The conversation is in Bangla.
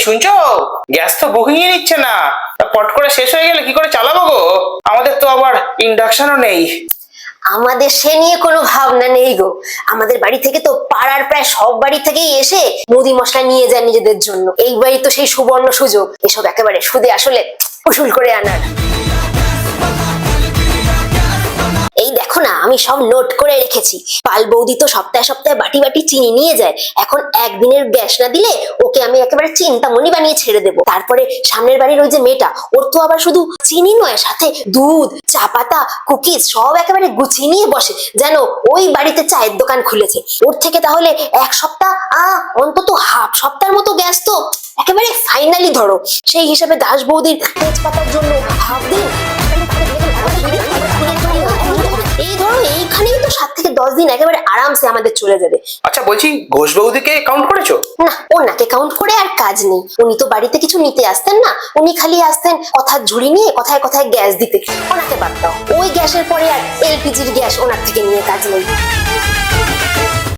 শুনছো? গ্যাস তো বুকিংই নিচ্ছে না। পট করে শেষ হয়ে গেলে কি করে চালাবো গো? আমাদের তো আবার ইন্ডাকশনও নেই। আমাদের সে নিয়ে কোনো ভাবনা নেই গো। আমাদের বাড়ি থেকে তো পাড়ার প্রায় সব বাড়ি থেকেই এসে মুদি মশলা নিয়ে যায় নিজেদের জন্য। এইবারই তো সেই সুবর্ণ সুযোগ এসব একেবারে সুদে আসলে উসুল করে আনার। এই দেখো না, আমি সব নোট করে রেখেছি। পাল বৌদি তো সপ্তাহে সপ্তাহে বাটি বাটি চিনি নিয়ে যায়। এখন একদিনের গ্যাস না দিলে ওকে আমি একেবারে চিন্তামণি বানিয়ে ছেড়ে দেবো। তারপরে সামনের বাড়ির ওই যে মেয়েটা, ওর তো আবার শুধু চিনি নয়, সাথে দুধ, চা পাতা, কুকিজ সব একেবারে গুছিয়ে নিয়ে বসে, যেন ওই বাড়িতে চায়ের দোকান খুলেছে। ওর থেকে তাহলে এক সপ্তাহ অন্তত হাফ সপ্তাহের মতো গ্যাস তো একেবারে ফাইনালি ধরো। সেই হিসাবে দাস বৌদির তেজপাতার জন্য হাফ দিন, এই ধরো এইখানেই তো 7 থেকে 10 দিন একেবারে আরামসে আমাদের চলে যাবে। আচ্ছা বলছি, ঘোষ বৌদিকে কাউন্ট করেছো? না, ওনাকে কাউন্ট করে আর কাজ নেই। উনি তো বাড়িতে কিছু নিতে আসতেন না, উনি খালি আসতেন কথার ঝুড়ি নিয়ে কথায় কথায় গ্যাস দিতে। ওনাকে বাদ দাও, ওই গ্যাসের পরে আর এলপিজির গ্যাস ওনার থেকে নিয়ে কাজ নেই।